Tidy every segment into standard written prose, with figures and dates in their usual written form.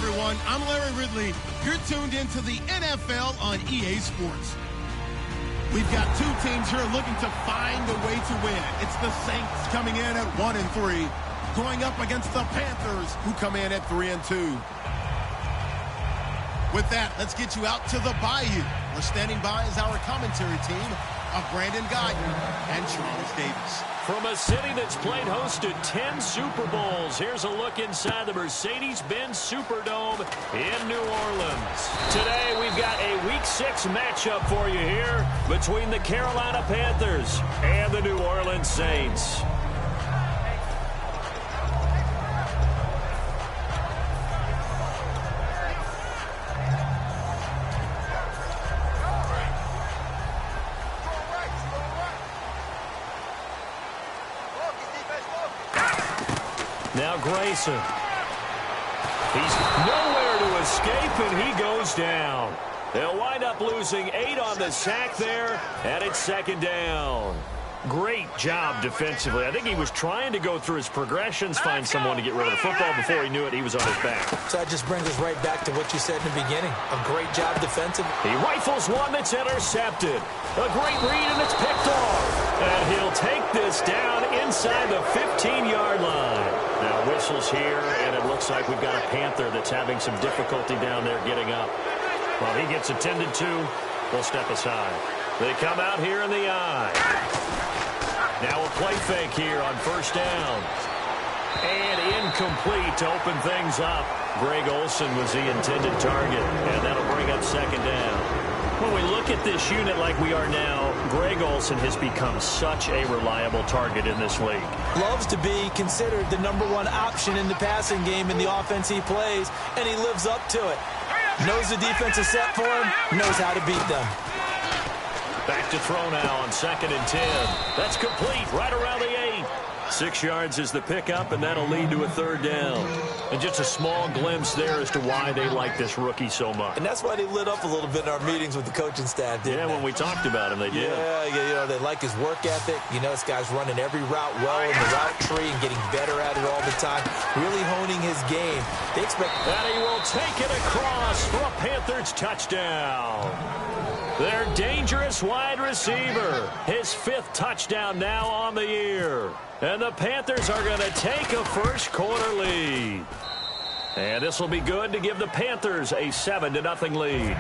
everyone. I'm Larry Ridley. You're tuned into the NFL on EA Sports. We've got two teams here looking to find a way to win. It's the Saints coming in at 1-3, going up against the Panthers, who come in at 3-2. With that, let's get you out to the Bayou. We're standing by as our commentary team of Brandon Guyton and Charles Davis. From a city that's played host to 10 Super Bowls, here's a look inside the Mercedes-Benz Superdome in New Orleans. Today, we've got a Week 6 matchup for you here between the Carolina Panthers and the New Orleans Saints. Now Grayson. He's nowhere to escape, and he goes down. They'll wind up losing 8 on the sack there, and it's second down. Great job defensively. I think he was trying to go through his progressions, find someone to get rid of the football. Before he knew it, he was on his back. So that just brings us right back to what you said in the beginning. A great job defensively. He rifles one that's intercepted. A great read, and it's picked off. And he'll take this down inside the 15-yard line. Now whistles here, and it looks like we've got a Panther that's having some difficulty down there getting up. While he gets attended to, we'll step aside. They come out here in the eye. Now a play fake here on first down. And incomplete to open things up. Greg Olsen was the intended target, and that'll bring up second down. When we look at this unit like we are now, Greg Olsen has become such a reliable target in this league. Loves to be considered the #1 option in the passing game in the offense he plays, and he lives up to it. Knows the defense is set for him, knows how to beat them. Back to throw now on 2nd and 10. That's complete right around the 8. 6 yards is the pickup, and that'll lead to a third down. And just a small glimpse there as to why they like this rookie so much. And that's why they lit up a little bit in our meetings with the coaching staff, didn't they? When we talked about him, they did. Yeah, they like his work ethic. You know, this guy's running every route well in the route tree and getting better at it all the time, really honing his game. They expect that he will take it across for a Panthers touchdown. Their dangerous wide receiver. His 5th touchdown now on the year. And the Panthers are going to take a first quarter lead. And this will be good to give the Panthers a 7-0 lead.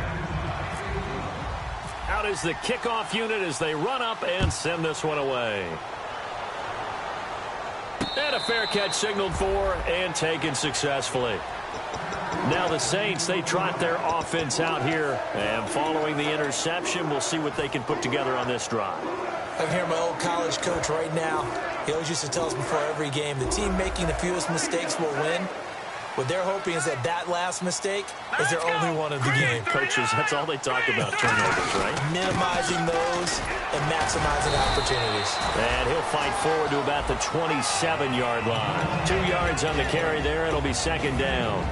Out is the kickoff unit as they run up and send this one away. And a fair catch signaled for and taken successfully. Now the Saints, they trot their offense out here. And following the interception, we'll see what they can put together on this drive. I can hear my old college coach right now. He always used to tell us before every game, the team making the fewest mistakes will win. What they're hoping is that last mistake is their only one of the game. Coaches, that's all they talk about, turnovers, right? Minimizing those and maximizing opportunities. And he'll fight forward to about the 27-yard line. 2 yards on the carry there. It'll be second down.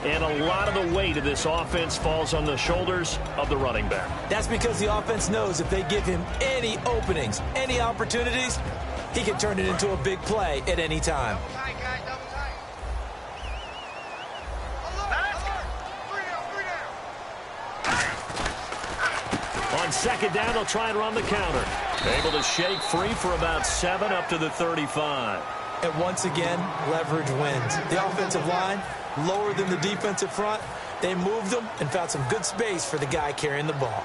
And a lot of the weight of this offense falls on the shoulders of the running back. That's because the offense knows if they give him any openings, any opportunities, he can turn it into a big play at any time. On second down, they'll try and run the counter. Able to shake free for about 7 up to the 35. And once again, leverage wins. The offensive line, lower than the defensive front. They moved them and found some good space for the guy carrying the ball.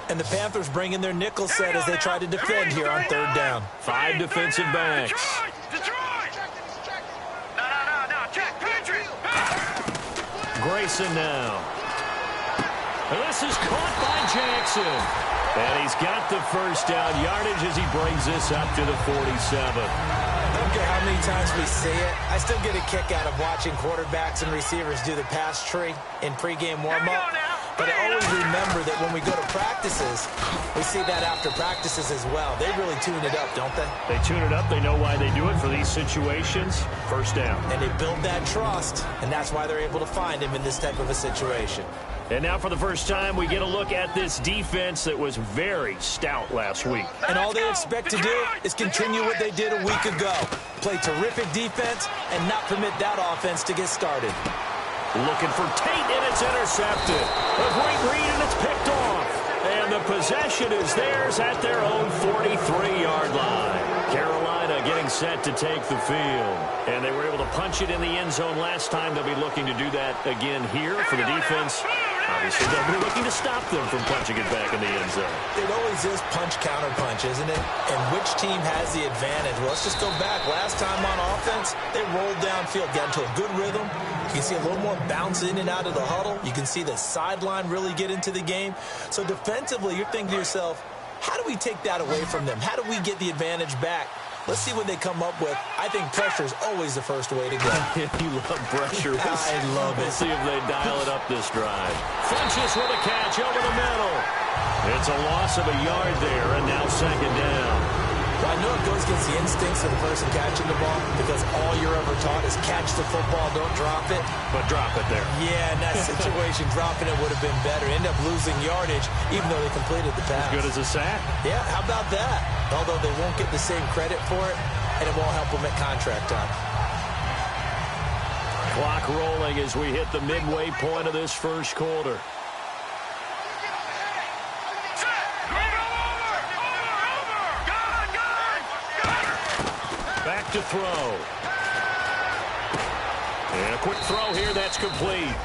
And the Panthers bring in their nickel set as they try to defend here on 3rd down. 5 defensive backs. Grayson now. And this is caught by Jackson. And he's got the first down yardage as he brings this up to the 47. I don't care how many times we see it. I still get a kick out of watching quarterbacks and receivers do the pass tree in pregame warm-up. But I always remember that when we go to practices, we see that after practices as well. They really tune it up, don't they? They tune it up. They know why they do it for these situations. First down. And they build that trust, and that's why they're able to find him in this type of a situation. And now for the first time, we get a look at this defense that was very stout last week. And all they expect to do is continue what they did a week ago. Play terrific defense and not permit that offense to get started. Looking for Tate, and it's intercepted. A great read, and it's picked off. And the possession is theirs at their own 43-yard line. Carolina getting set to take the field. And they were able to punch it in the end zone last time. They'll be looking to do that again here for the defense. Obviously, they'll be looking to stop them from punching it back in the end zone. It always is punch-counter-punch, isn't it? And which team has the advantage? Well, let's just go back. Last time on offense, they rolled downfield, got into a good rhythm. You can see a little more bounce in and out of the huddle. You can see the sideline really get into the game. So defensively, you're thinking to yourself, how do we take that away from them? How do we get the advantage back? Let's see what they come up with. I think pressure is always the first way to go. You love pressure. I love it. We'll see if they dial it up this drive. Funches with a catch over the middle. It's a loss of a yard there, and now second down. Well, I know it goes against the instincts of the person catching the ball because all you're ever taught is catch the football, don't drop it. But drop it there. Yeah, in that situation, dropping it would have been better. End up losing yardage, even though they completed the pass. As good as a sack. Yeah, how about that? Although they won't get the same credit for it, and it won't help them at contract time. Clock rolling as we hit the midway point of this first quarter. Back to throw. And a quick throw here, that's complete.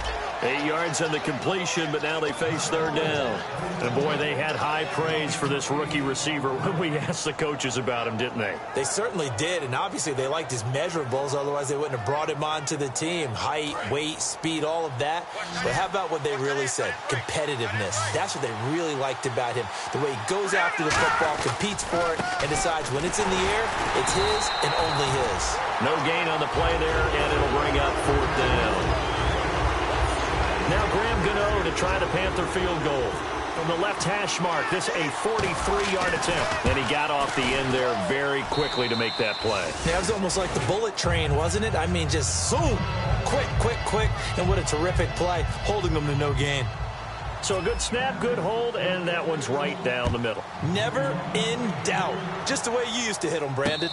8 yards on the completion, but now they face third down. And boy, they had high praise for this rookie receiver when we asked the coaches about him, didn't they? They certainly did, and obviously they liked his measurables, otherwise they wouldn't have brought him onto the team. Height, weight, speed, all of that. But how about what they really said? Competitiveness. That's what they really liked about him. The way he goes after the football, competes for it, and decides when it's in the air, it's his and only his. No gain on the play there, and it'll bring up fourth down. Now Graham Gano to try the Panther field goal. From the left hash mark, this a 43-yard attempt. And he got off the end there very quickly to make that play. Yeah, it was almost like the bullet train, wasn't it? I mean, just zoom, quick, and what a terrific play, holding them to no gain. So a good snap, good hold, and that one's right down the middle. Never in doubt. Just the way you used to hit them, Brandon.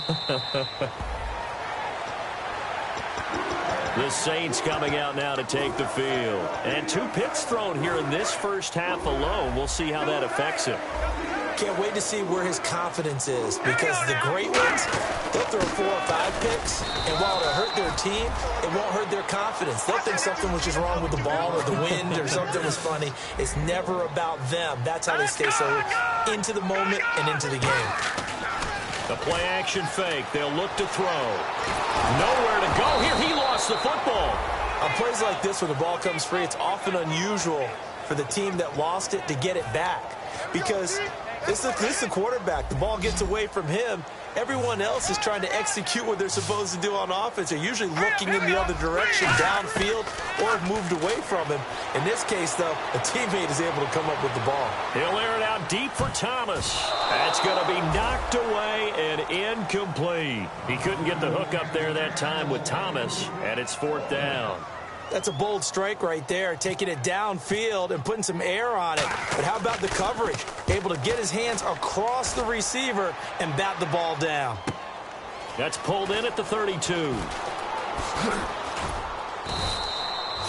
The Saints coming out now to take the field. And 2 picks thrown here in this first half alone. We'll see how that affects him. Can't wait to see where his confidence is, because the great ones, they'll throw 4 or 5 picks, and while it'll hurt their team, it won't hurt their confidence. They'll think something was just wrong with the ball or the wind or something was funny. It's never about them. That's how they stay so into the moment and into the game. The play-action fake. They'll look to throw. Nowhere to go here. He lost the football. On plays like this where the ball comes free, it's often unusual for the team that lost it to get it back. Because this is the quarterback. The ball gets away from him. Everyone else is trying to execute what they're supposed to do on offense. They're usually looking in the other direction, downfield, or have moved away from him. In this case, though, a teammate is able to come up with the ball. He'll air it out deep for Thomas. That's going to be knocked away and incomplete. He couldn't get the hook up there that time with Thomas, and it's fourth down. That's a bold strike right there, taking it downfield and putting some air on it. But how about the coverage? Able to get his hands across the receiver and bat the ball down. That's pulled in at the 32.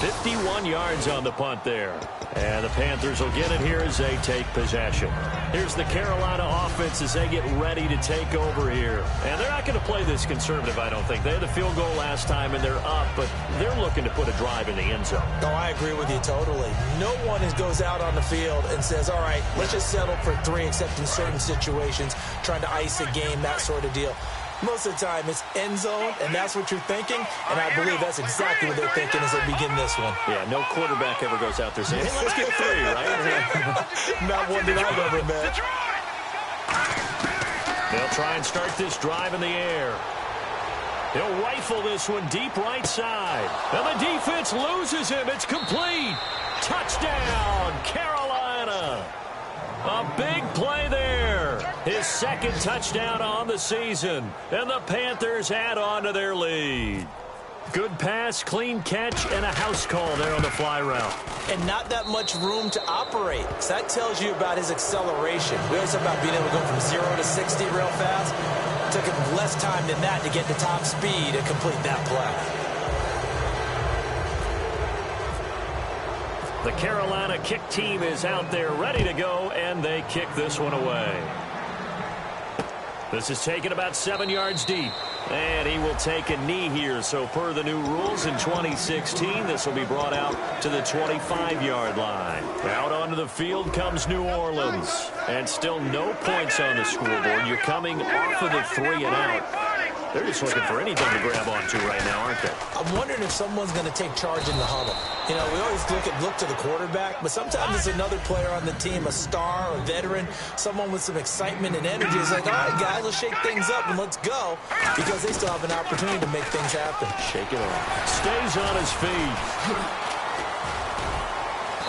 51 yards on the punt there. And the Panthers will get it here as they take possession. Here's the Carolina offense as they get ready to take over here. And they're not going to play this conservative, I don't think. They had the field goal last time, and they're up, but they're looking to put a drive in the end zone. Oh, I agree with you totally. No one goes out on the field and says, all right, let's just settle for 3, except in certain situations, trying to ice a game, that sort of deal. Most of the time, it's end zone, and that's what you're thinking, and I believe that's exactly what they're thinking as they begin this one. Yeah, no quarterback ever goes out there saying, hey, let's get 3, right? Not one that I've ever met. They'll try and start this drive in the air. He'll rifle this one deep right side. And the defense loses him. It's complete. Touchdown, Carolina. A big play there. His second touchdown on the season. And the Panthers add on to their lead. Good pass, clean catch, and a house call there on the fly route. And not that much room to operate. So that tells you about his acceleration. We always talk about being able to go from 0 to 60 real fast. It took him less time than that to get to top speed and complete that play. The Carolina kick team is out there ready to go, and they kick this one away. This is taken about 7 yards deep. And he will take a knee here. So per the new rules in 2016, this will be brought out to the 25-yard line. Out onto the field comes New Orleans. And still no points on the scoreboard. You're coming off of the 3 and out. They're just looking for anything to grab onto right now, aren't they? I'm wondering if someone's going to take charge in the huddle. You know, we always look to the quarterback, but sometimes it's another player on the team, a star, a veteran, someone with some excitement and energy. It's like, all right, guys, let's shake things up and let's go, because they still have an opportunity to make things happen. Shake it off. Stays on his feet.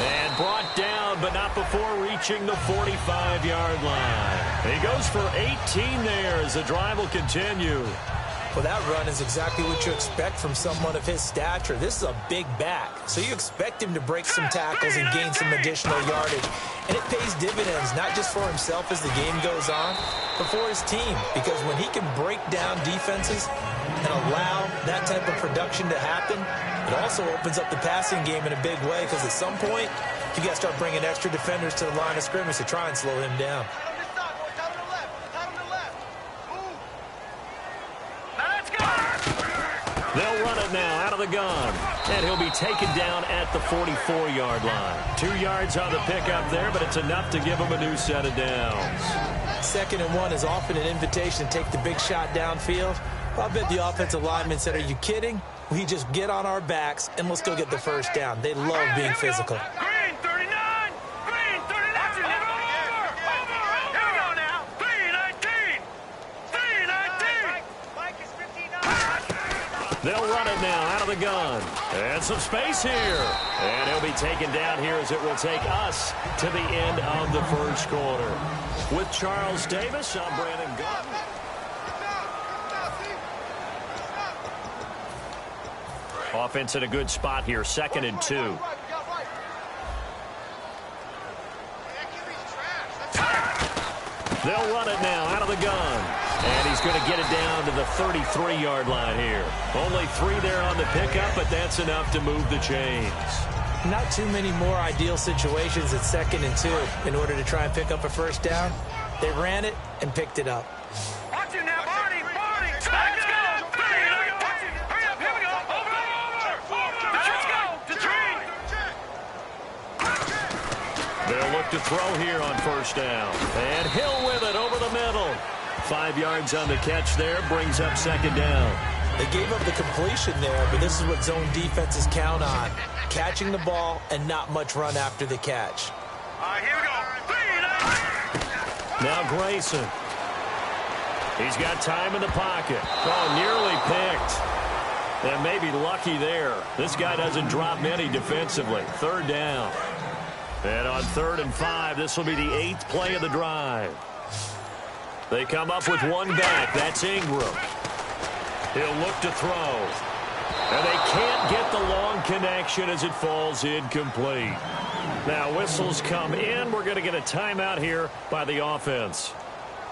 And brought down, but not before reaching the 45-yard line. He goes for 18 there as the drive will continue. Well, that run is exactly what you expect from someone of his stature. This is a big back, so you expect him to break some tackles and gain some additional yardage. And it pays dividends, not just for himself as the game goes on, but for his team. Because when he can break down defenses and allow that type of production to happen, it also opens up the passing game in a big way, because at some point, you got to start bringing extra defenders to the line of scrimmage to try and slow him down. They'll run it now out of the gun. And he'll be taken down at the 44-yard line. 2 yards on the pickup there, but it's enough to give him a new set of downs. 2nd and 1 is often an invitation to take the big shot downfield. Well, I bet the offensive lineman said, are you kidding? We just get on our backs and let's go get the first down. They love being physical. Green 39! Green 39! Over! Here we go now! 319! 319! Mike is 59! They'll run it now out of the gun. And some space here. And he'll be taken down here as it will take us to the end of the first quarter. With Charles Davis, I'm Brandon Gordon. Offense in a good spot here, 2nd and 2. They'll run it now out of the gun. And he's going to get it down to the 33-yard line here. Only 3 there on the pickup, but that's enough to move the chains. Not too many more ideal situations at 2nd and 2 in order to try and pick up a first down. They ran it and picked it up. Watch it now, Barney! Let's go! Hurry up, here we go! Over! Let's go! The train! They'll look to throw here on first down. And Hill with it over the middle. 5 yards on the catch there, brings up 2nd down. They gave up the completion there, but this is what zone defenses count on. Catching the ball and not much run after the catch. All right, here we go. 3-9. Now Grayson. He's got time in the pocket. Oh, nearly picked. And maybe lucky there. This guy doesn't drop many defensively. 3rd down. And on 3rd and 5, this will be the 8th play of the drive. They come up with one back. That's Ingram. He'll look to throw. And they can't get the long connection as it falls incomplete. Now whistles come in. We're going to get a timeout here by the offense.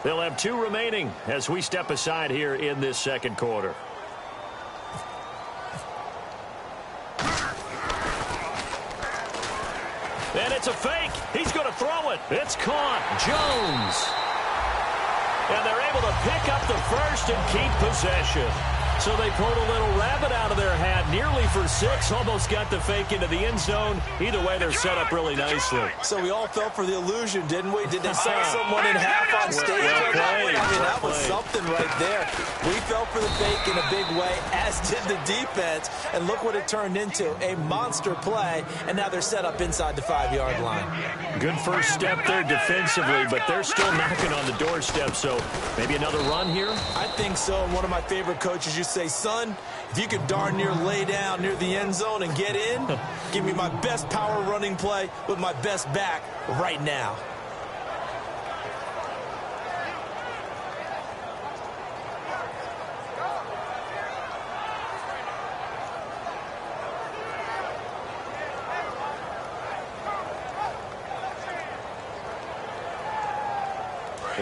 They'll have 2 remaining as we step aside here in this 2nd quarter. And it's a fake. He's going to throw it. It's caught. Jones. And they're able to pick up the first and keep possession. So they pulled a little rabbit out of their hat, nearly for 6, almost got the fake into the end zone. Either way, they're set up really nicely. So we all fell for the illusion, didn't we? Did they saw someone in half on stage? I mean, that was something right there. We fell for the fake in a big way, as did the defense. And look what it turned into, a monster play. And now they're set up inside the 5-yard line. Good first step there defensively, but they're still knocking on the doorstep. So maybe another run here? I think so. And one of my favorite coaches used to say, son, if you could darn near lay down near the end zone and get in, give me my best power running play with my best back right now.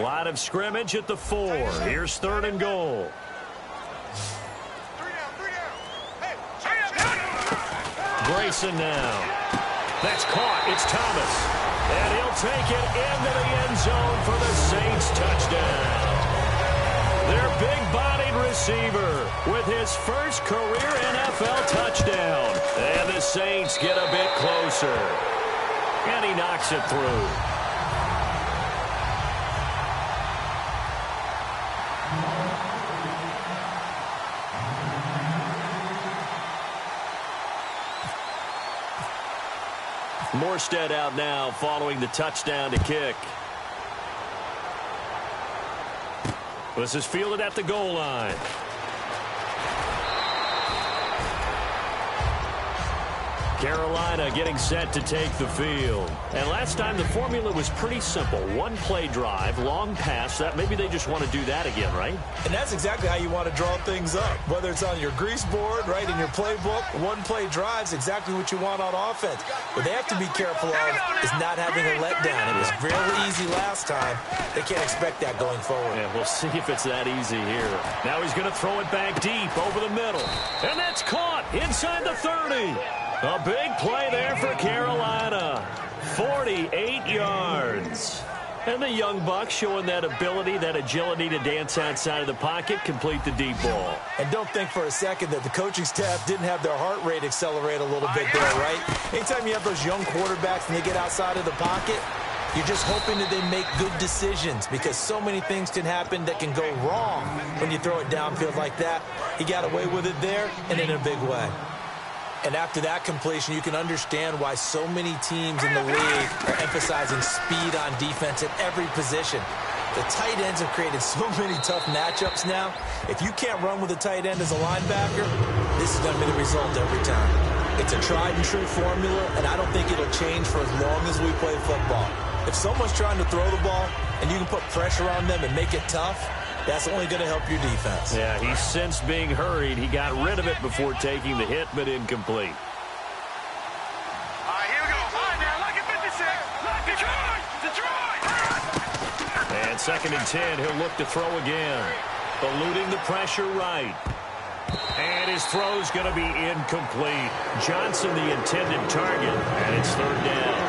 Line of scrimmage at the 4. Here's 3rd and goal. Grayson now. That's caught. It's Thomas. And he'll take it into the end zone for the Saints touchdown. Their big-bodied receiver with his first career NFL touchdown. And the Saints get a bit closer. And he knocks it through. Morstead out now following the touchdown to kick. This is fielded at the goal line. Carolina getting set to take the field. And last time the formula was pretty simple. One play drive, long pass. That maybe they just want to do that again, right? And that's exactly how you want to draw things up. Whether it's on your grease board, right, in your playbook, one play drive's exactly what you want on offense. What they have to be careful of is not having a letdown. It was really easy last time. They can't expect that going forward. Yeah, we'll see if it's that easy here. Now he's going to throw it back deep over the middle. And that's caught inside the 30. A big play there for Carolina. 48 yards. And the young Bucks showing that ability, that agility to dance outside of the pocket, complete the deep ball. And don't think for a second that the coaching staff didn't have their heart rate accelerate a little bit there, right? Anytime you have those young quarterbacks and they get outside of the pocket, you're just hoping that they make good decisions because so many things can happen that can go wrong when you throw it downfield like that. He got away with it there and in a big way. And after that completion, you can understand why so many teams in the league are emphasizing speed on defense at every position. The tight ends have created so many tough matchups now. If you can't run with a tight end as a linebacker, this is going to be the result every time. It's a tried and true formula, and I don't think it'll change for as long as we play football. If someone's trying to throw the ball and you can put pressure on them and make it tough, that's only going to help your defense. Yeah, he's since being hurried. He got rid of it before taking the hit, but incomplete. All right, here we go. All right, now, look at 56. Look, Detroit. And 2nd and 10, he'll look to throw again. Eluding the pressure right. And his throw's going to be incomplete. Johnson, the intended target, and it's 3rd down.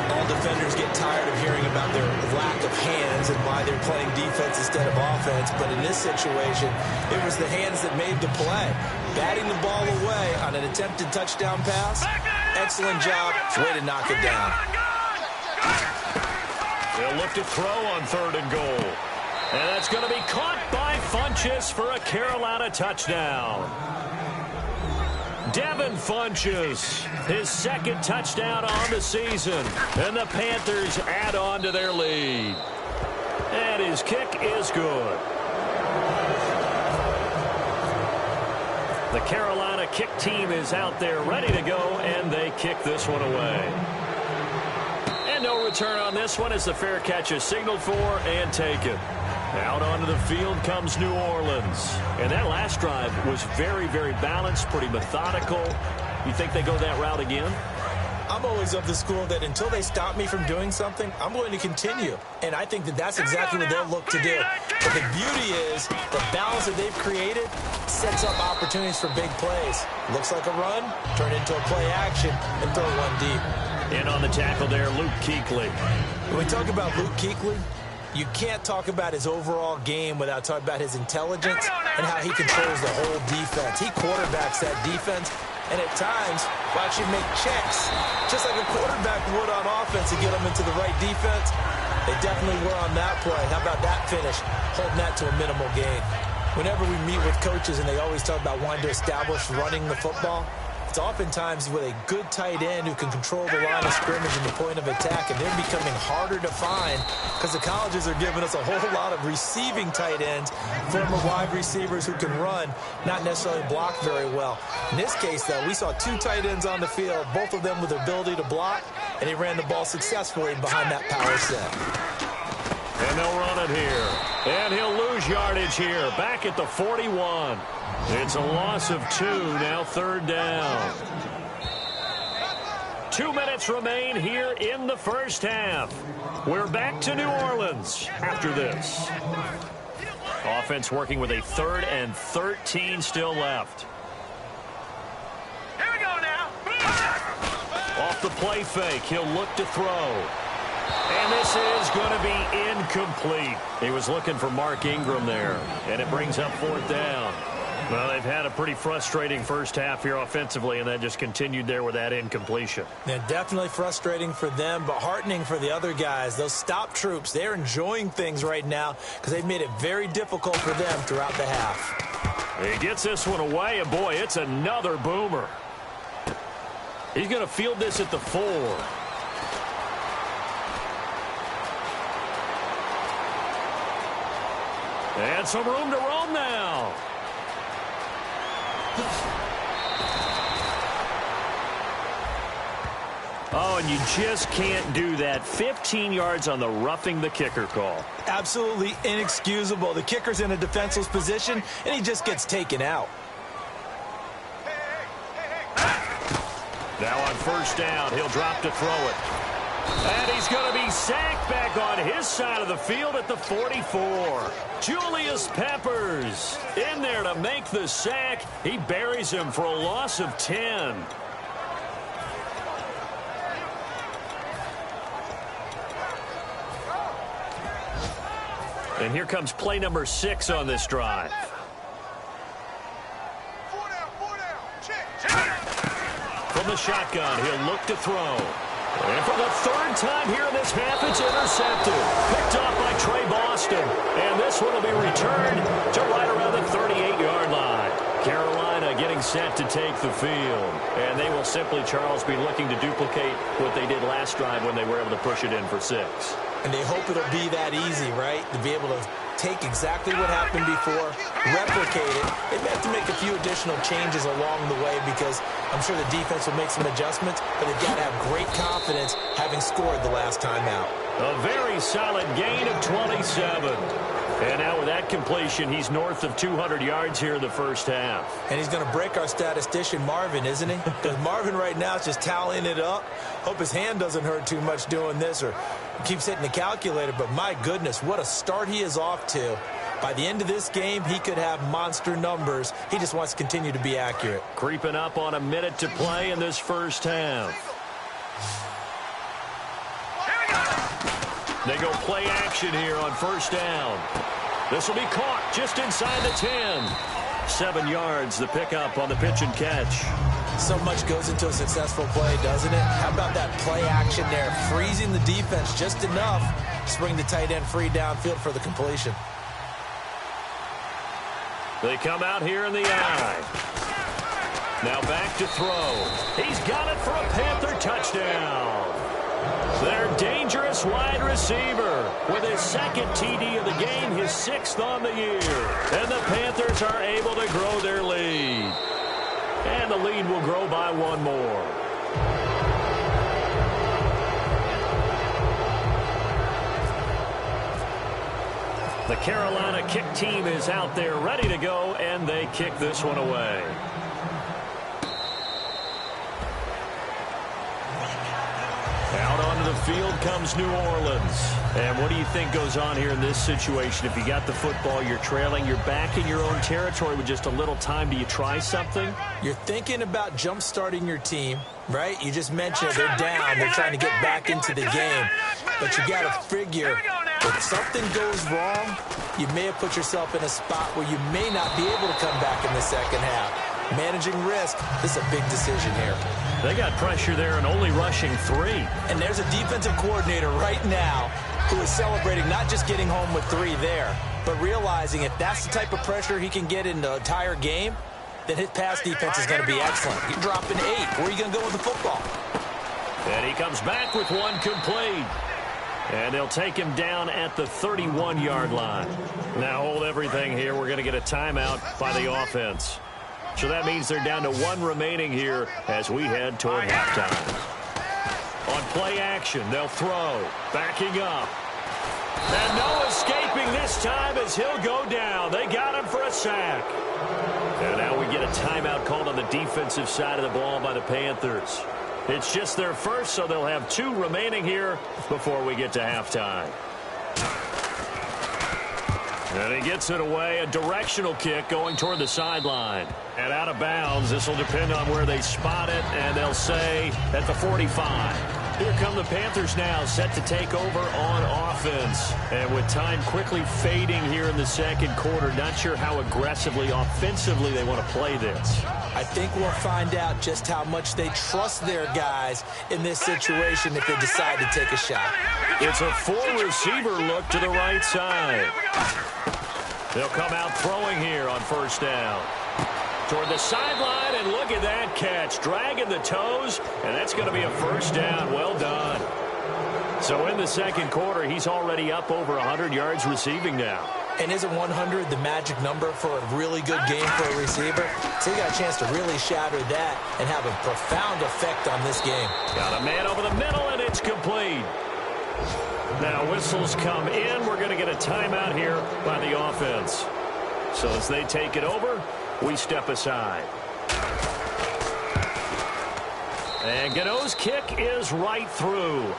All defenders get tired of hearing about their lack of hands and why they're playing defense instead of offense. But in this situation, it was the hands that made the play. Batting the ball away on an attempted touchdown pass. Excellent job. Way to knock it down. They'll look to throw on 3rd and goal. And that's going to be caught by Funchess for a Carolina touchdown. Devin Funchess, his 2nd touchdown on the season. And the Panthers add on to their lead. And his kick is good. The Carolina kick team is out there ready to go, and they kick this one away. And no return on this one as the fair catch is signaled for and taken. Out onto the field comes New Orleans. And that last drive was very, very balanced, pretty methodical. You think they go that route again? I'm always of the school that until they stop me from doing something, I'm going to continue. And I think that that's exactly what they'll look to do. But the beauty is the balance that they've created sets up opportunities for big plays. Looks like a run, turn into a play action, and throw one deep. In on the tackle there, Luke Kuechly. When we talk about Luke Kuechly, you can't talk about his overall game without talking about his intelligence and how he controls the whole defense. He quarterbacks that defense, and at times will actually make checks, just like a quarterback would on offense to get them into the right defense. They definitely were on that play. How about that finish, holding that to a minimal gain? Whenever we meet with coaches and they always talk about wanting to establish running the football, It's oftentimes with a good tight end who can control the line of scrimmage and the point of attack, and they're becoming harder to find because the colleges are giving us a whole lot of receiving tight ends, former wide receivers who can run, not necessarily block very well. In this case, though, we saw two tight ends on the field, both of them with the ability to block, and he ran the ball successfully behind that power set. And they'll run it here. And he'll lose yardage here, back at the 41. It's a loss of 2, now 3rd down. 2 minutes remain here in the first half. We're back to New Orleans after this. Offense working with a 3rd and 13 still left. Here we go now. Off the play fake, he'll look to throw. And this is going to be incomplete. He was looking for Mark Ingram there, and it brings up 4th down. Well, they've had a pretty frustrating first half here offensively, and that just continued there with that incompletion. Yeah, definitely frustrating for them, but heartening for the other guys. Those stop troops, they're enjoying things right now because they've made it very difficult for them throughout the half. He gets this one away, and boy, it's another boomer. He's going to field this at the 4. And some room to roam now. Oh, and you just can't do that. 15 yards on the roughing the kicker call. Absolutely inexcusable. The kicker's in a defenseless position, and he just gets taken out. Now on 1st down, he'll drop to throw it. And he's going to be sacked back on his side of the field at the 44. Julius Peppers in there to make the sack. He buries him for a loss of 10. And here comes play number 6 on this drive. From the shotgun, he'll look to throw. And for the 3rd time here in this half, it's intercepted. Picked off by Trey Boston. And this one will be returned to right around the 38-yard line. Carolina getting set to take the field. And they will simply, Charles, be looking to duplicate what they did last drive when they were able to push it in for 6. And they hope it'll be that easy, right? To be able to take exactly what happened before, replicate it. They may have to make a few additional changes along the way because I'm sure the defense will make some adjustments, but they've got to have great confidence having scored the last time out. A very solid gain of 27. And now with that completion, he's north of 200 yards here in the first half. And he's going to break our statistician, Marvin, isn't he? Because Marvin right now is just tallying it up. Hope his hand doesn't hurt too much doing this or keeps hitting the calculator. But my goodness, what a start he is off to. By the end of this game, he could have monster numbers. He just wants to continue to be accurate. Creeping up on a minute to play in this first half. They go play action here on 1st down. This will be caught just inside the 10. 7 yards, the pickup on the pitch and catch. So much goes into a successful play, doesn't it? How about that play action there? Freezing the defense just enough to bring the tight end free downfield for the completion. They come out here in the eye. Now back to throw. He's got it for a Panther touchdown. Their dangerous wide receiver with his 2nd TD of the game, his 6th on the year. And the Panthers are able to grow their lead. And the lead will grow by 1 more. The Carolina kick team is out there ready to go, and they kick this one away. Out onto the field comes New Orleans. And what do you think goes on here in this situation? If you got the football, you're trailing, you're back in your own territory with just a little time. Do you try something? You're thinking about jump-starting your team, right? You just mentioned they're down. They're trying to get back into the game. But you got to figure if something goes wrong, you may have put yourself in a spot where you may not be able to come back in the second half. Managing risk, this is a big decision here. They got pressure there and only rushing 3. And there's a defensive coordinator right now who is celebrating not just getting home with 3 there, but realizing if that's the type of pressure he can get in the entire game, then his pass defense is going to be excellent. You're dropping 8. Where are you going to go with the football? And he comes back with one complete. And they'll take him down at the 31-yard line. Now hold everything here. We're going to get a timeout by the offense. So that means they're down to 1 remaining here as we head toward halftime. On play action, they'll throw. Backing up. And no escaping this time as he'll go down. They got him for a sack. And now we get a timeout called on the defensive side of the ball by the Panthers. It's just their first, so they'll have 2 remaining here before we get to halftime. And he gets it away, a directional kick going toward the sideline. And out of bounds, this will depend on where they spot it, and they'll say at the 45. Here come the Panthers now, set to take over on offense. And with time quickly fading here in the second quarter, not sure how aggressively, offensively they want to play this. I think we'll find out just how much they trust their guys in this situation if they decide to take a shot. It's a 4-receiver look to the right side. They'll come out throwing here on first down. Toward the sideline, and look at that catch. Dragging the toes, and that's going to be a first down. Well done. So in the second quarter, he's already up over 100 yards receiving now. And isn't 100 the magic number for a really good game for a receiver? So he got a chance to really shatter that and have a profound effect on this game. Got a man over the middle, and it's complete. Now whistles come in. We're going to get a timeout here by the offense. So as they take it over, we step aside. And Gano's kick is right through.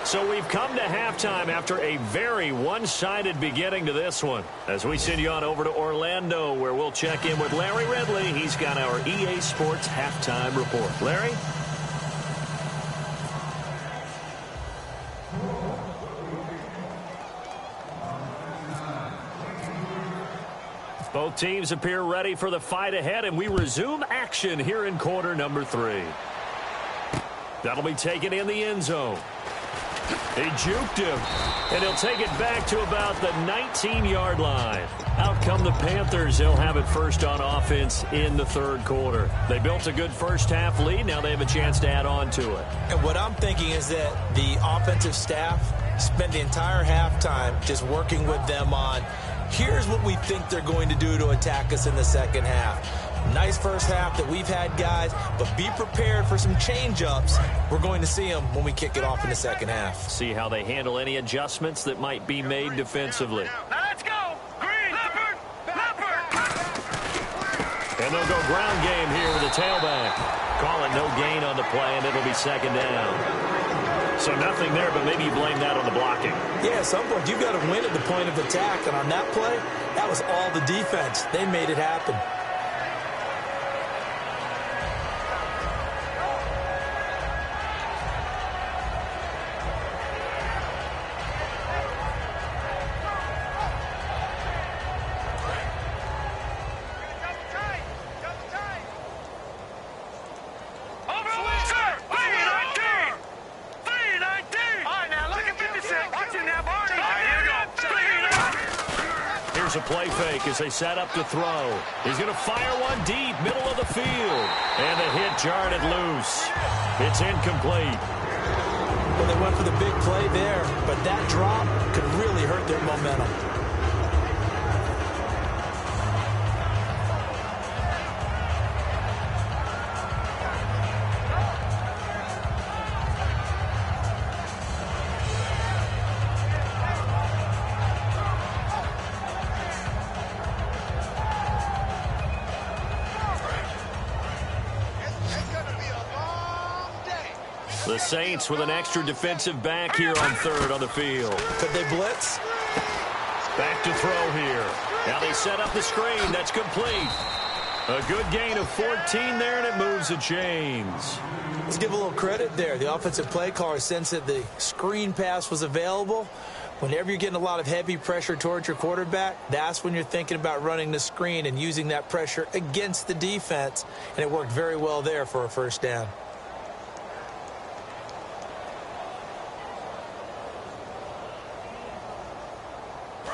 So we've come to halftime after a very one-sided beginning to this one. As we send you on over to Orlando, where we'll check in with Larry Ridley. He's got our EA Sports halftime report. Larry? Both teams appear ready for the fight ahead, and we resume action here in quarter number 3. That'll be taken in the end zone. He juked him, and he'll take it back to about the 19-yard line. Out come the Panthers. They'll have it first on offense in the third quarter. They built a good first-half lead. Now they have a chance to add on to it. And what I'm thinking is that the offensive staff spent the entire halftime just working with them on, here's what we think they're going to do to attack us in the second half. Nice first half that we've had, guys, but be prepared for some change-ups. We're going to see them when we kick it off in the second half. See how they handle any adjustments that might be made defensively. Now let's go. Green. Leopard. And they'll go ground game here with the tailback. Call it no gain on the play, and it'll be second down. So nothing there, but maybe you blame that on the blocking. Yeah, at some point you've got to win at the point of attack, and on that play, that was all the defense. They made it happen. A play fake as they set up to throw. He's going to fire one deep, middle of the field. And the hit jarred it loose. It's incomplete. Well, they went for the big play there, but that drop could really hurt their momentum. The Saints with an extra defensive back here on third on the field. Could they blitz? Back to throw here. Now they set up the screen. That's complete. A good gain of 14 there, and it moves the chains. Let's give a little credit there. The offensive play caller sensed that the screen pass was available. Whenever you're getting a lot of heavy pressure towards your quarterback, that's when you're thinking about running the screen and using that pressure against the defense. And it worked very well there for a first down.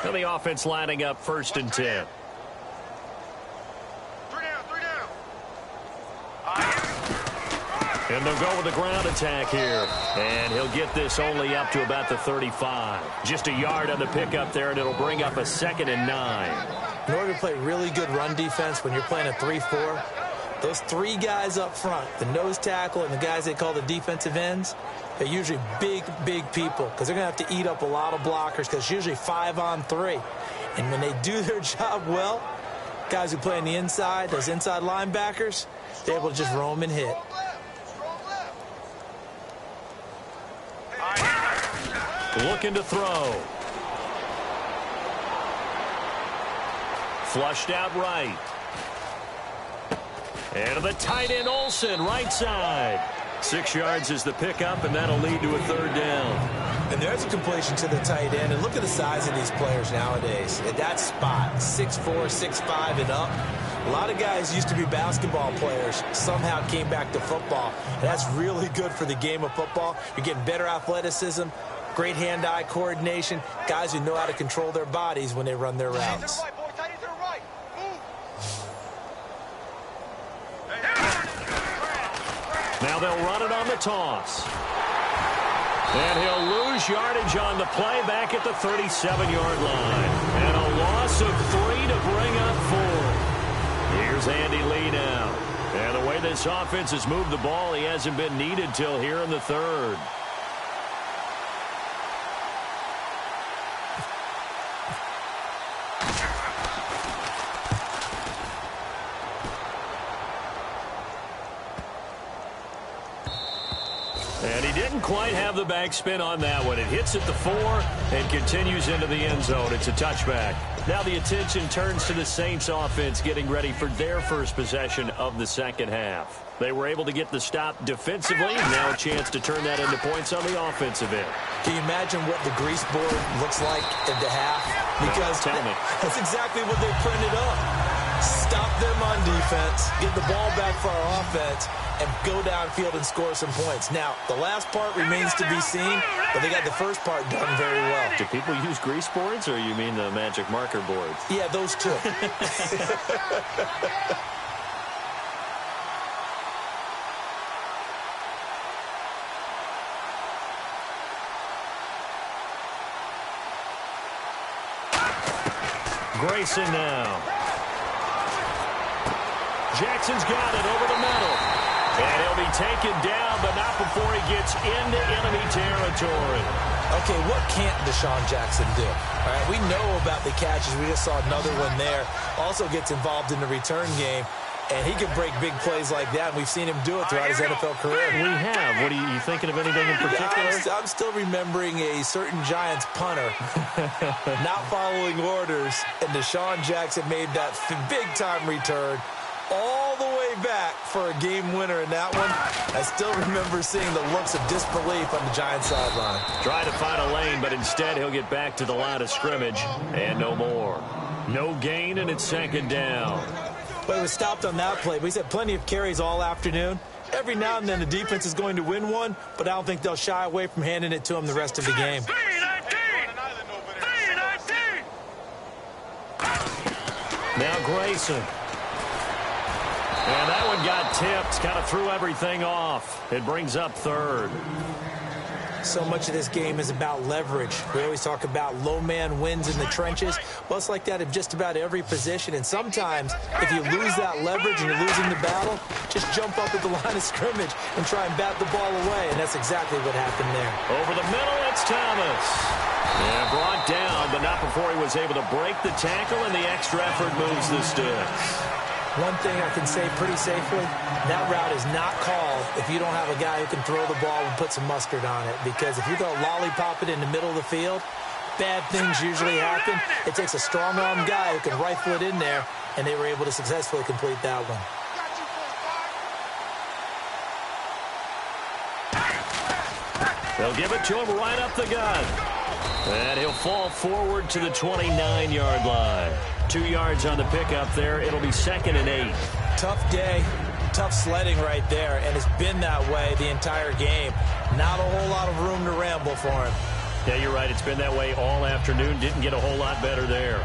And the offense lining up 1st and 10. Three down. And they'll go with the ground attack here. And he'll get this only up to about the 35. Just a yard on the pickup there, and it'll bring up a 2nd and 9. In order to play really good run defense when you're playing a 3-4, those 3 guys up front, the nose tackle and the guys they call the defensive ends, they're usually big, big people because they're going to have to eat up a lot of blockers because it's usually 5-on-3. And when they do their job well, guys who play on the inside, those inside linebackers, they're able to just roam and hit. Looking to throw. Flushed out right. And to the tight end, Olsen, right side. 6 yards is the pickup, and that'll lead to a 3rd down. And there's a completion to the tight end. And look at the size of these players nowadays. At that spot, 6'4", 6'5", and up. A lot of guys used to be basketball players, somehow came back to football. And that's really good for the game of football. You're getting better athleticism, great hand-eye coordination, guys who know how to control their bodies when they run their routes. Now they'll run it on the toss. And he'll lose yardage on the play back at the 37-yard line. And a loss of 3 to bring up 4. Here's Andy Lee now. And the way this offense has moved the ball, he hasn't been needed till here in the 3rd. And he didn't quite have the backspin on that one. It hits at the 4 and continues into the end zone. It's a touchback. Now the attention turns to the Saints offense getting ready for their first possession of the 2nd half. They were able to get the stop defensively. Now a chance to turn that into points on the offensive end. Can you imagine what the grease board looks like at the half? Because tell me. That's exactly what they printed up. Stop them on defense, get the ball back for our offense, and go downfield and score some points. Now, the last part remains to be seen, but they got the first part done very well. Do people use grease boards, or you mean the magic marker boards? Yeah, those two. Grayson now. Jackson's got it over the middle. And he'll be taken down, but not before he gets into enemy territory. Okay, what can't Deshaun Jackson do? All right, we know about the catches. We just saw another one there. Also gets involved in the return game. And he can break big plays like that. We've seen him do it throughout his NFL career. We have. What are you thinking of anything in particular? I'm still remembering a certain Giants punter not following orders, and Deshaun Jackson made that big-time return all the way back for a game winner in that one. I still remember seeing the looks of disbelief on the Giants sideline. Try to find a lane, but instead he'll get back to the line of scrimmage and no more. No gain, and it's 2nd down. But it was stopped on that play. But he's had plenty of carries all afternoon. Every now and then the defense is going to win one, but I don't think they'll shy away from handing it to him the rest of the game. Now Grayson. And that one got tipped, kind of threw everything off. It brings up 3rd. So much of this game is about leverage. We always talk about low man wins in the trenches. Well, it's like that in just about every position. And sometimes, if you lose that leverage and you're losing the battle, just jump up at the line of scrimmage and try and bat the ball away. And that's exactly what happened there. Over the middle, it's Thomas. Yeah, brought down, but not before he was able to break the tackle, and the extra effort moves the sticks. One thing I can say pretty safely, that route is not called if you don't have a guy who can throw the ball and put some mustard on it. Because if you're going to lollipop it in the middle of the field, bad things usually happen. It takes a strong-arm guy who can rifle it in there, and they were able to successfully complete that one. They'll give it to him right up the gut. And he'll fall forward to the 29-yard line. 2 yards on the pickup there. It'll be 2nd and 8. Tough day, tough sledding right there, and it's been that way the entire game. Not a whole lot of room to ramble for him. Yeah, you're right. It's been that way all afternoon. Didn't get a whole lot better there.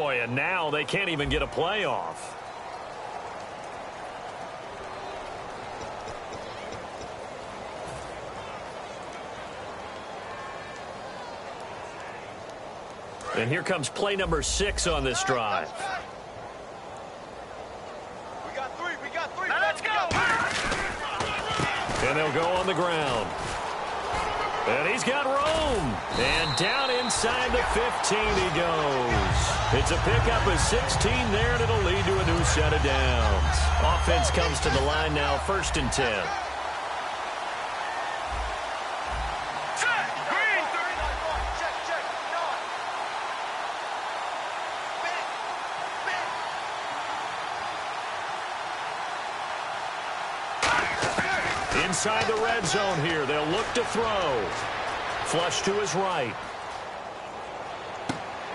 Boy, and now they can't even get a playoff. And here comes play number 6 on this drive. We got three. Now let's go. And they'll go on the ground. And he's got room. And down inside the 15 he goes. It's a pickup of 16 there, and it'll lead to a new set of downs. Offense comes to the line now, 1st and 10. Inside the red zone here. They'll look to throw. Flush to his right.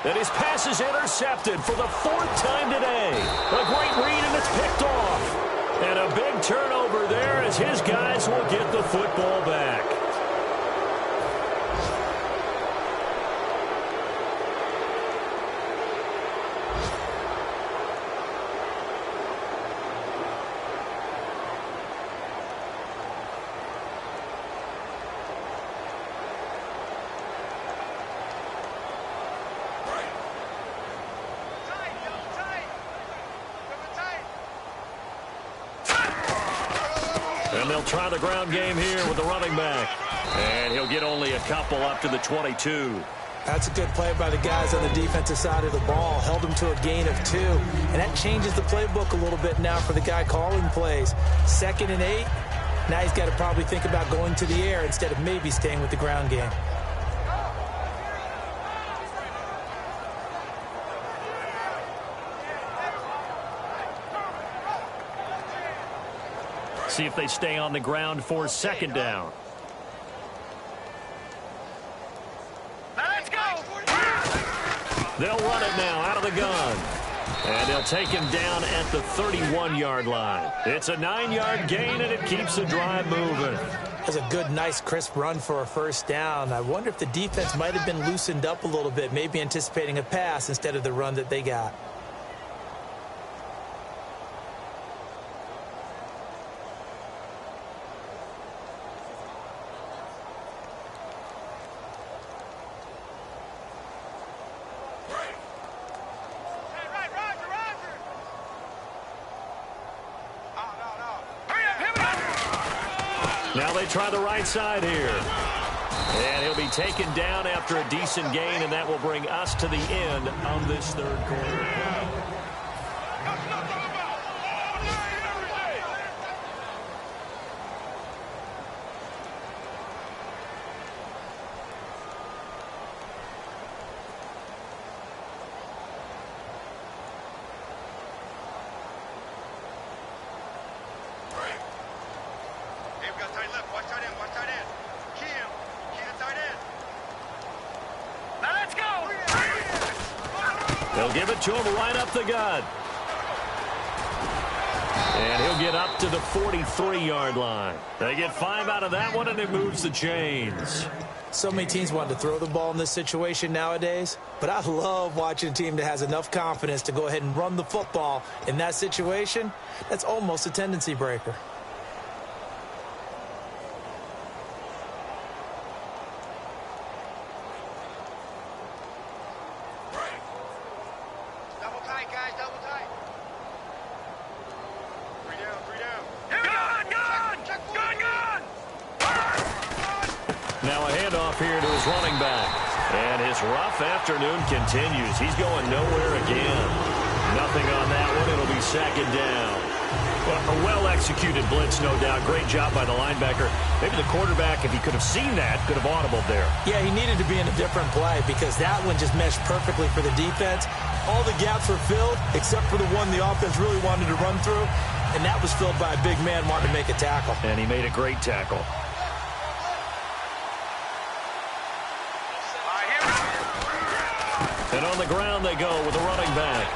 And his pass is intercepted for the 4th time today. A great read, and it's picked off. And a big turnover there as his guys will get the football back. And they'll try the ground game here with the running back. And he'll get only a couple up to the 22. That's a good play by the guys on the defensive side of the ball. Held them to a gain of 2. And that changes the playbook a little bit now for the guy calling plays. 2nd and 8. Now he's got to probably think about going to the air instead of maybe staying with the ground game. See if they stay on the ground for 2nd down. Let's go. They'll run it now out of the gun. And they'll take him down at the 31-yard line. It's a 9-yard gain, and it keeps the drive moving. That's a good, nice, crisp run for a 1st down. I wonder if the defense might have been loosened up a little bit, maybe anticipating a pass instead of the run that they got. Now they try the right side here. And he'll be taken down after a decent gain, and that will bring us to the end of this 3rd quarter. They'll give it to him right up the gut. And he'll get up to the 43-yard line. They get 5 out of that one, and it moves the chains. So many teams want to throw the ball in this situation nowadays, but I love watching a team that has enough confidence to go ahead and run the football in that situation. That's almost a tendency breaker. Here to his running back. And his rough afternoon continues. He's going nowhere again. Nothing on that one. It'll be 2nd down. Well, a well-executed blitz, no doubt. Great job by the linebacker. Maybe the quarterback, if he could have seen that, could have audibled there. Yeah, he needed to be in a different play because that one just meshed perfectly for the defense. All the gaps were filled except for the one the offense really wanted to run through, and that was filled by a big man wanting to make a tackle. And he made a great tackle. And on the ground they go with the running back.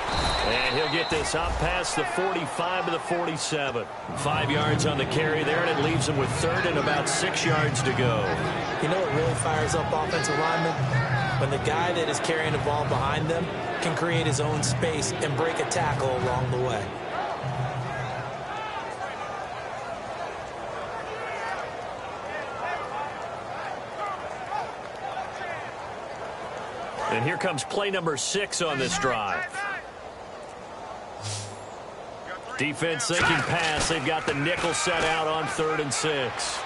And he'll get this out past the 45 to the 47. 5 yards on the carry there, and it leaves him with 3rd and about 6 yards to go. You know what really fires up offensive linemen? when the guy that is carrying the ball behind them can create his own space and break a tackle along the way. And here comes play number 6 on this drive. Defense thinking pass. They've got the nickel set out on 3rd and 6.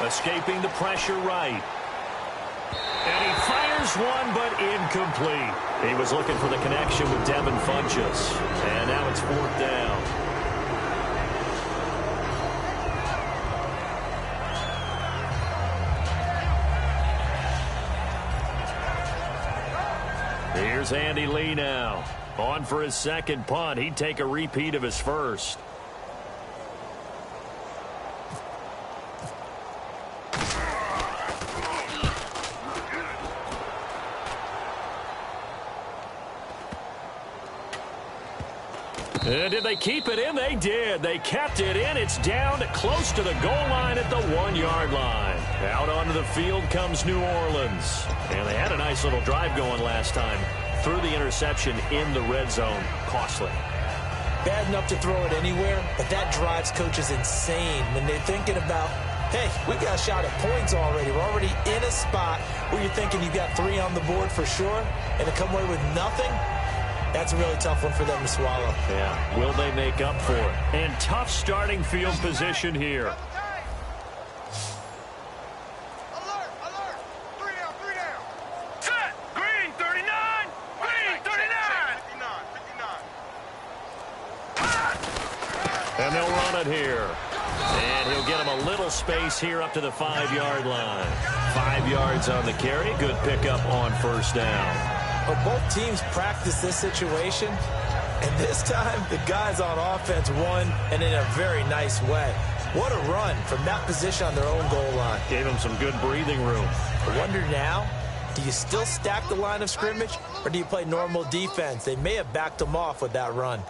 Escaping the pressure right. And he fires one, but incomplete. He was looking for the connection with Devin Funchess. And now it's 4th down. Here's Andy Lee now. On for his second punt. He'd take a repeat of his first. And did they keep it in? They did. They kept it in. It's down close to the goal line at the 1-yard line. Out onto the field comes New Orleans. And they had a nice little drive going last time. Threw the interception in the red zone. Costly. Bad enough to throw it anywhere, but that drives coaches insane when they're thinking about, hey, we got a shot at points already. We're already in a spot where you're thinking you got 3 on the board for sure, and to come away with nothing, that's a really tough one for them to swallow. Yeah, will they make up for it? And tough starting field position here. And they'll run it here. And he'll get him a little space here up to the 5-yard line. 5 yards on the carry. Good pickup on 1st down. But both teams practice this situation. And this time, the guys on offense won, and in a very nice way. What a run from that position on their own goal line. Gave them some good breathing room. I wonder now, do you still stack the line of scrimmage, or do you play normal defense? They may have backed them off with that run.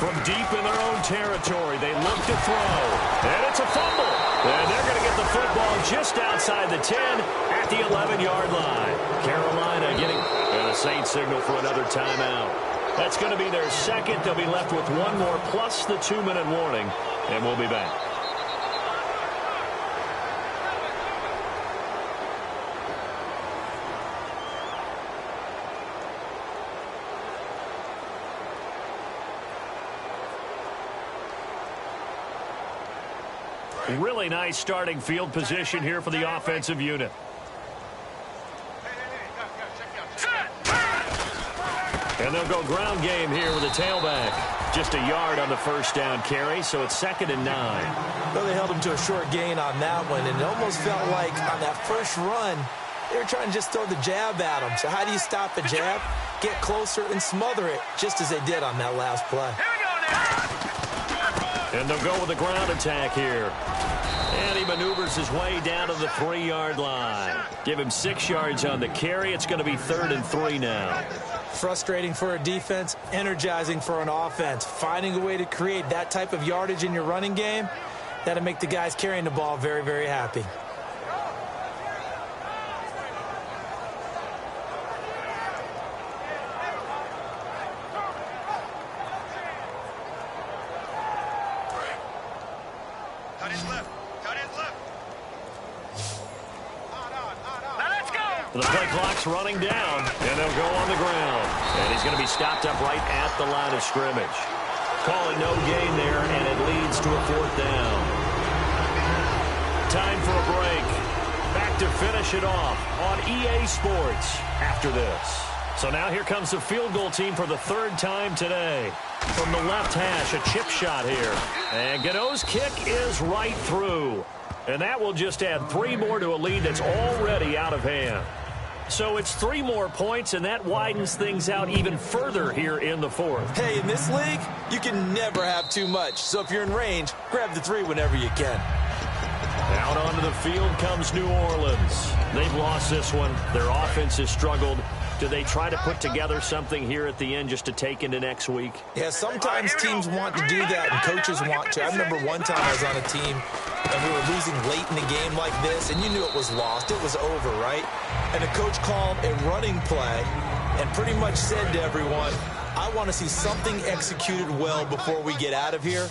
From deep in their own territory, they look to throw. And it's a fumble. And they're going to get the football just outside the 10 at the 11-yard line. Carolina getting a Saints signal for another timeout. That's going to be their second. They'll be left with one more plus the 2-minute warning. And we'll be back. Really nice starting field position here for the offensive unit. And they'll go ground game here with a tailback. Just a yard on the 1st down carry, so it's 2nd and 9. Well, they held him to a short gain on that one, and it almost felt like on that first run, they were trying to just throw the jab at him. So how do you stop a jab? Get closer and smother it, just as they did on that last play. And they'll go with a ground attack here. And he maneuvers his way down to the 3-yard line. Give him 6 yards on the carry. It's going to be 3rd and 3 now. Frustrating for a defense, energizing for an offense. Finding a way to create that type of yardage in your running game, that'll make the guys carrying the ball very, very happy. The play clock's running down, and they'll go on the ground. And he's going to be stopped up right at the line of scrimmage. Call it no gain there, and it leads to a 4th down. Time for a break. Back to finish it off on EA Sports after this. So now here comes the field goal team for the 3rd time today. From the left hash, a chip shot here. And Gano's kick is right through. And that will just add 3 more to a lead that's already out of hand. So it's 3 more points, and that widens things out even further here in the 4th. Hey, in this league, you can never have too much. So if you're in range, grab the 3 whenever you can. Out onto the field comes New Orleans. They've lost this one. Their offense has struggled. Do they try to put together something here at the end just to take into next week? Yeah, sometimes teams want to do that and coaches want to. I remember one time I was on a team and we were losing late in the game like this, and you knew it was lost. It was over, right? And the coach called a running play and pretty much said to everyone, I want to see something executed well before we get out of here.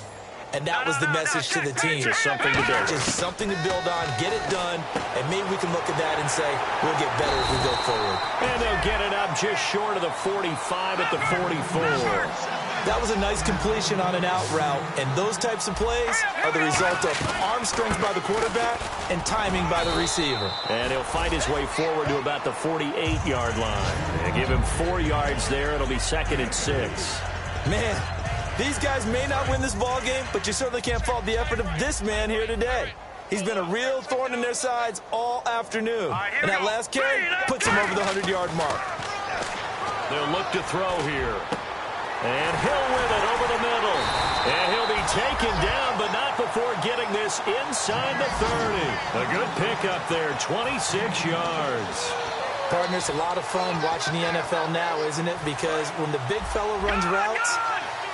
And that was the message to the team. Just something to build. Just something to build on, get it done, and maybe we can look at that and say, we'll get better as we go forward. And they'll get it up just short of the 45 at the 44. That was a nice completion on an out route, and those types of plays are the result of arm strength by the quarterback and timing by the receiver. And he'll fight his way forward to about the 48-yard line. They give him 4 yards there. It'll be 2nd and 6. Man, these guys may not win this ball game, but you certainly can't fault the effort of this man here today. He's been a real thorn in their sides all afternoon. And that last carry puts him over the 100-yard mark. They'll look to throw here. And Hill with it over the middle. And he'll be taken down, but not before getting this inside the 30. A good pickup there, 26 yards. Partner, it's a lot of fun watching the NFL now, isn't it? Because when the big fella runs routes,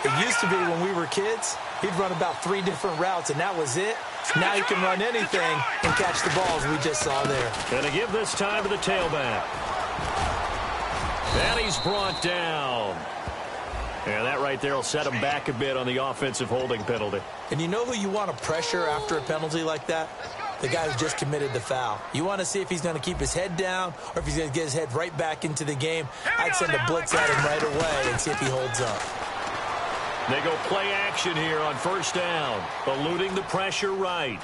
it used to be when we were kids, he'd run about 3 different routes, and that was it. Now he can run anything and catch the balls we just saw there. Gonna give this time to the tailback. And he's brought down. And that right there will set him back a bit on the offensive holding penalty. And you know who you want to pressure after a penalty like that? The guy who just committed the foul. You want to see if he's going to keep his head down or if he's going to get his head right back into the game. I'd send a blitz at him right away and see if he holds up. They go play action here on 1st down, eluding the pressure right.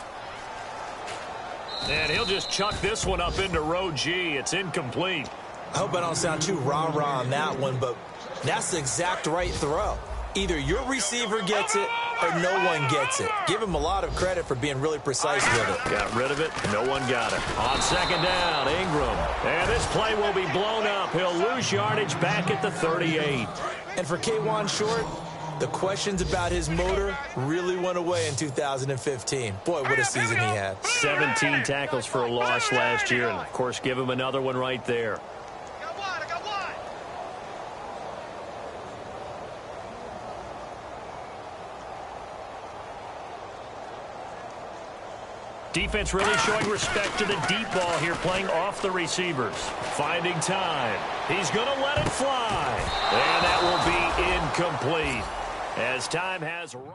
And he'll just chuck this one up into row G. It's incomplete. I hope I don't sound too rah-rah on that one, but that's the exact right throw. Either your receiver gets it or no one gets it. Give him a lot of credit for being really precise with it. Got rid of it. No one got it. On 2nd down, Ingram. And this play will be blown up. He'll lose yardage back at the 38. And for K'Wan Short, the questions about his motor really went away in 2015. Boy, what a season he had. 17 tackles for a loss last year. And, of course, give him another one right there. Defense really showing respect to the deep ball here, playing off the receivers. Finding time. He's going to let it fly. And that will be incomplete as time has run.